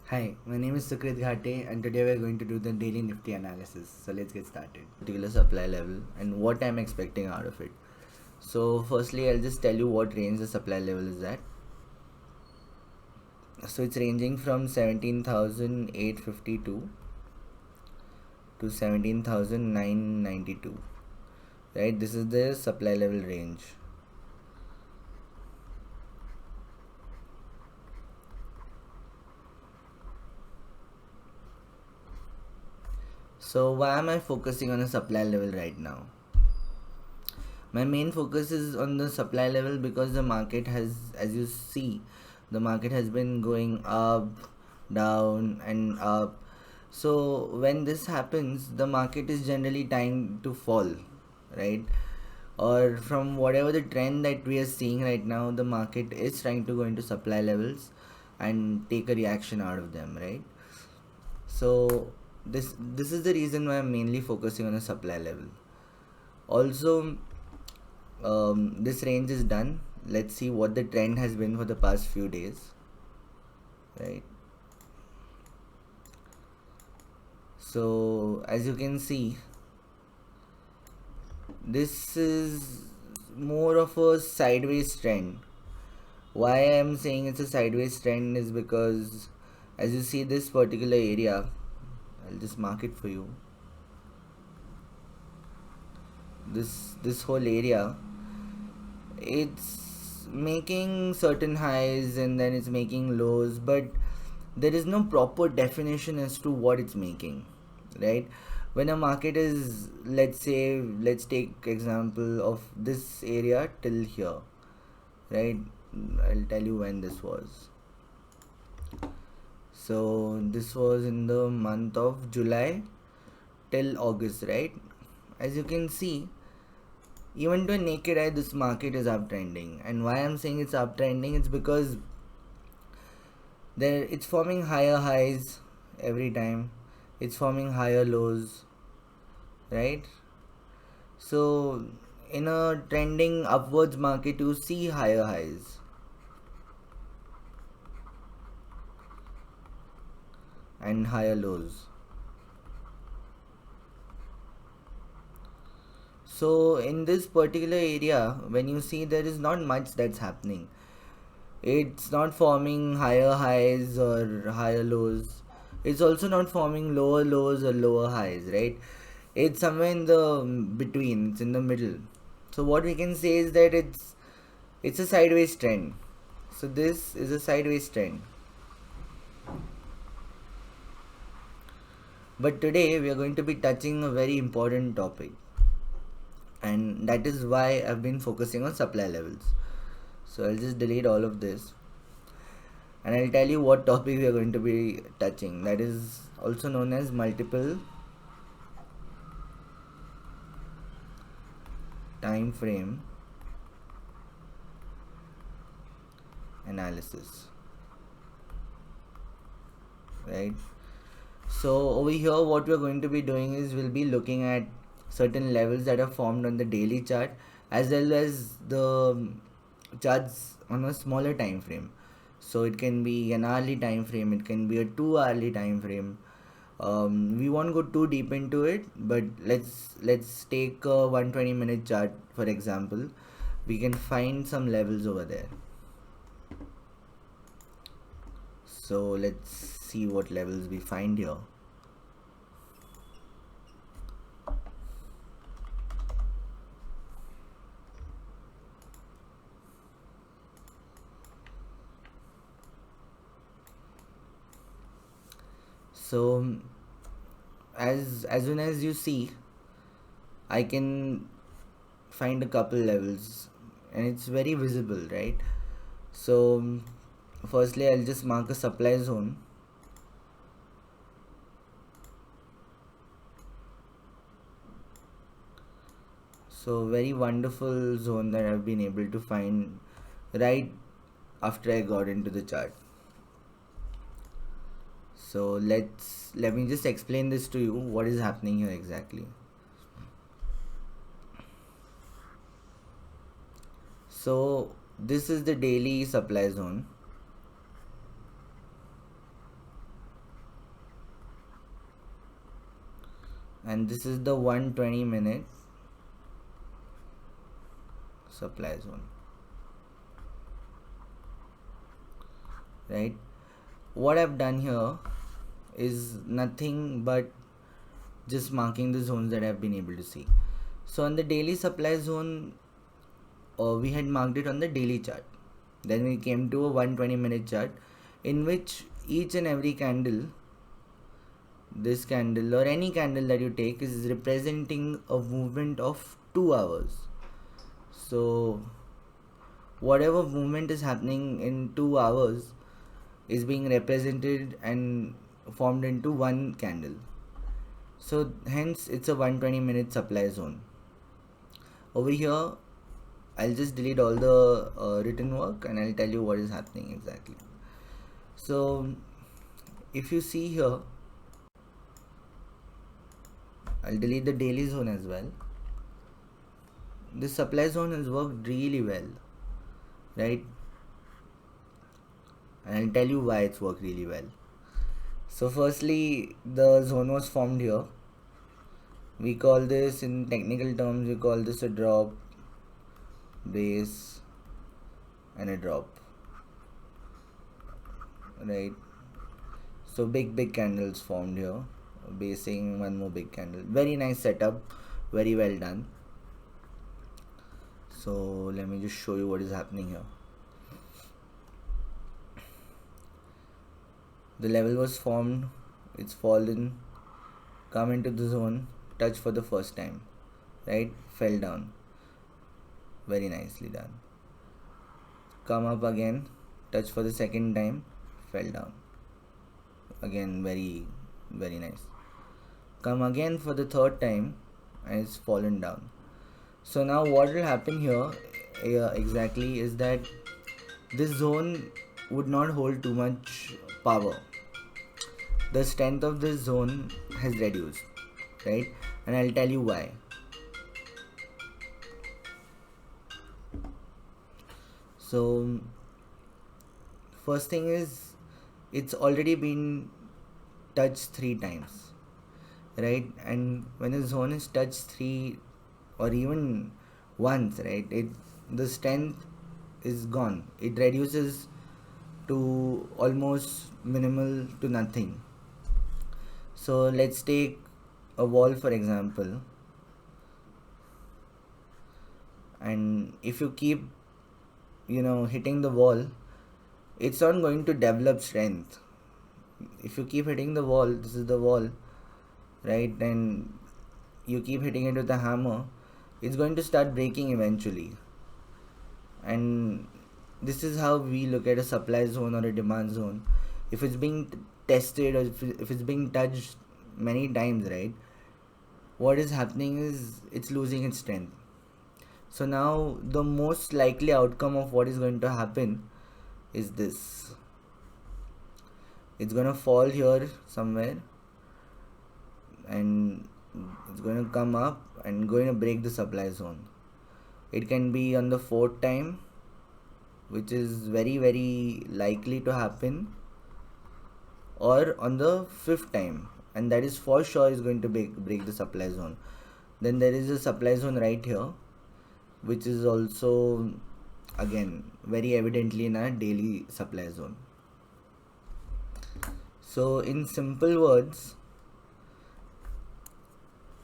Hi, my name is Sukrit Ghate and today we are going to do the daily Nifty analysis. So let's get started. Particular supply level and what I'm expecting out of it. So firstly, I'll just tell you what range the supply level is at. So it's ranging from 17,852 to 17,992. Right, this is the supply level range. So why am I focusing on a supply level right now? My main focus is on the supply level because the market has, as you see, the market has been going up, down, and up. So when this happens, the market is generally time to fall, right? Or from whatever the trend that we are seeing right now, the market is trying to go into supply levels and take a reaction out of them, right? So this is the reason why I'm mainly focusing on the supply level. Also, this range is done. Let's see what the trend has been for the past few days, right? So as you can see, this is more of a sideways trend. Why I'm saying it's a sideways trend is because as you see this particular area, I'll just mark it for you. This whole area, it's making certain highs and then it's making lows, but there is no proper definition as to what it's making, right? When a market is, let's say, let's take example of this area till here, right? I'll tell you when this was. So this was in the month of July till August, right? As you can see, even to a naked eye, this market is uptrending. And why I'm saying it's uptrending, it's because there it's forming higher highs every time. It's forming higher lows, right? So in a trending upwards market, you see higher highs and higher lows. So in this particular area, when you see there is not much that's happening. It's not forming higher highs or higher lows. It's also not forming lower lows or lower highs, right? It's somewhere in the between. It's in the middle. So what we can say is that it's a sideways trend. So this is a sideways trend. But today we are going to be touching a very important topic, and that is why I've been focusing on supply levels. So I'll just delete all of this and I'll tell you what topic we are going to be touching. That is also known as multiple time frame analysis, right? So over here what we're going to be doing is we'll be looking at certain levels that are formed on the daily chart as well as the charts on a smaller time frame. So it can be an hourly time frame, it can be a 2 hourly time frame. We won't go too deep into it, but let's take a 120-minute chart for example. We can find some levels over there. So let's see what levels we find here. So as soon as you see, I can find a couple levels and it's very visible, right? So firstly I'll just mark a supply zone. So very wonderful zone that I've been able to find right after I got into the chart. So let me just explain this to you, what is happening here exactly. So this is the daily supply zone. and this is the 120-minute supply zone, right? What I've done here is nothing but just marking the zones that I've been able to see. So on the daily supply zone, we had marked it on the daily chart. Then we came to a 120-minute chart in which each and every candle, this candle or any candle that you take, is representing a movement of 2 hours. So whatever movement is happening in 2 hours is being represented and formed into one candle. So hence it's a 120-minute supply zone. Over here I'll just delete all the written work and I'll tell you what is happening exactly. So if you see here, I'll delete the daily zone as well. This supply zone has worked really well, right? And I'll tell you why it's worked really well. So firstly, the zone was formed here. We call this, in technical terms, we call this a drop, base, and a drop, right? So big candles formed here, basing, one more big candle. Very nice setup, very well done. So let me just show you what is happening here. The level was formed, it's fallen, come into the zone, touch for the first time, right? Fell down, very nicely done. Come up again, touch for the second time, fell down, again very nice. Come again for the third time and it's fallen down. So now what will happen here exactly is that this zone would not hold too much power. The strength of this zone has reduced, right? And I'll tell you why. So first thing is, it's already been touched 3 times, right? And when a zone is touched 3 or even once, right, the strength is gone. It reduces to almost minimal to nothing. So let's take a wall for example, and if you keep hitting the wall, it's not going to develop strength. If you keep hitting the wall, this is the wall, right, and you keep hitting it with a hammer, it's going to start breaking eventually. And this is how we look at a supply zone or a demand zone. If it's being tested or if it's being touched many times, right, what is happening is it's losing its strength. So now the most likely outcome of what is going to happen is this. It's going to fall here somewhere and it's going to come up and going to break the supply zone. It can be on the 4th time, which is very likely to happen, or on the 5th time, and that is for sure is going to break the supply zone. Then there is a supply zone right here, which is also again very evidently in our daily supply zone. So in simple words,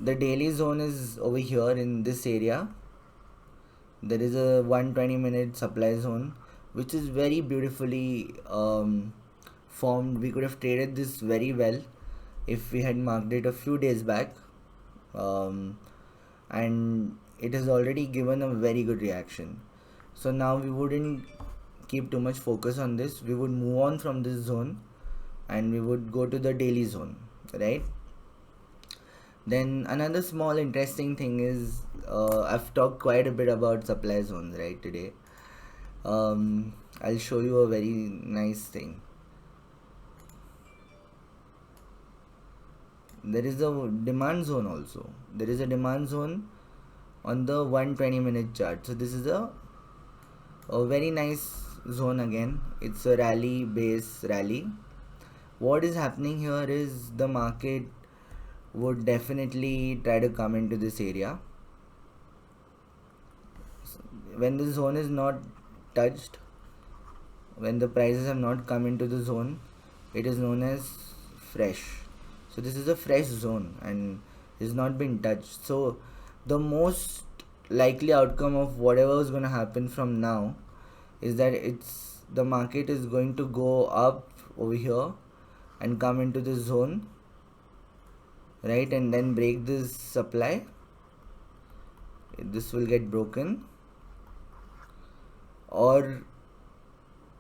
the daily zone is over here in this area. There is a 120-minute supply zone which is very beautifully formed. We could have traded this very well if we had marked it a few days back, and it has already given a very good reaction. So now we wouldn't keep too much focus on this. We would move on from this zone and we would go to the daily zone, right? Then another small interesting thing is, I've talked quite a bit about supply zones right today. I'll show you a very nice thing. There is a demand zone also. There is a demand zone on the 120-minute chart. So this is a very nice zone again. It's a rally, base rally. What is happening here is the market would definitely try to come into this area. When the zone is not touched, when the prices have not come into the zone, it is known as fresh. So this is a fresh zone and is not been touched. So the most likely outcome of whatever is going to happen from now is that the market is going to go up over here and come into the zone, right, and then break this supply. This will get broken, or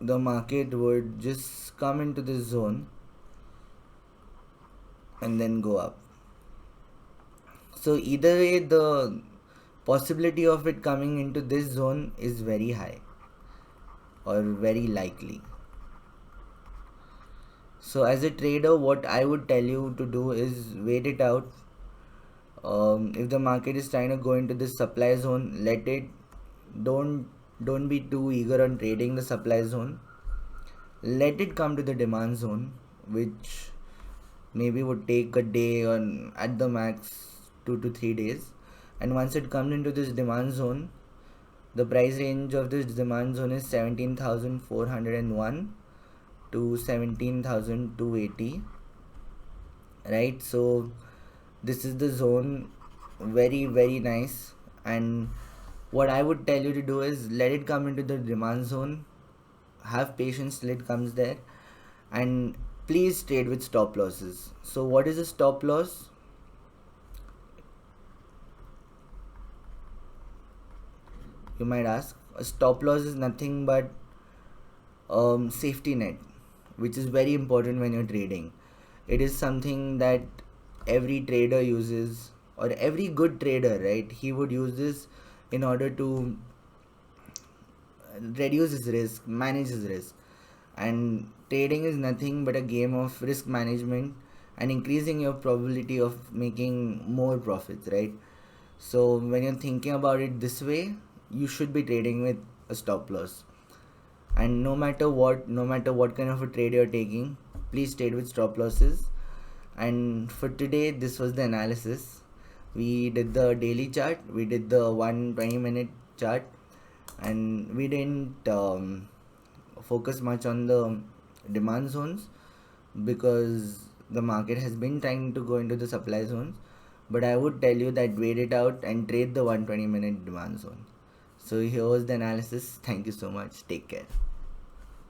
the market would just come into this zone and then go up. So either way, the possibility of it coming into this zone is very high or very likely. So as a trader, what I would tell you to do is wait it out. If the market is trying to go into this supply zone, let it. Don't don't be too eager on trading the supply zone. Let it come to the demand zone, which maybe would take a day or at the max 2 to 3 days. And once it comes into this demand zone, the price range of this demand zone is 17,401 to 17,280, right? So this is the zone, very very nice. And what I would tell you to do is let it come into the demand zone, have patience till it comes there, and please trade with stop losses. So what is a stop loss? You might ask. A stop loss is nothing but safety net, which is very important when you're trading. It is something that every trader uses, or every good trader, right? He would use this in order to reduce his risk, manage his risk. And trading is nothing but a game of risk management and increasing your probability of making more profits, right? So when you're thinking about it this way, you should be trading with a stop loss. And no matter what kind of a trade you're taking, please trade with stop losses. And for today, this was the analysis. We did the daily chart, we did the 120-minute chart, and we didn't focus much on the demand zones because the market has been trying to go into the supply zones. But I would tell you that wait it out and trade the 120-minute demand zone. So here was the analysis. Thank you so much. Take care.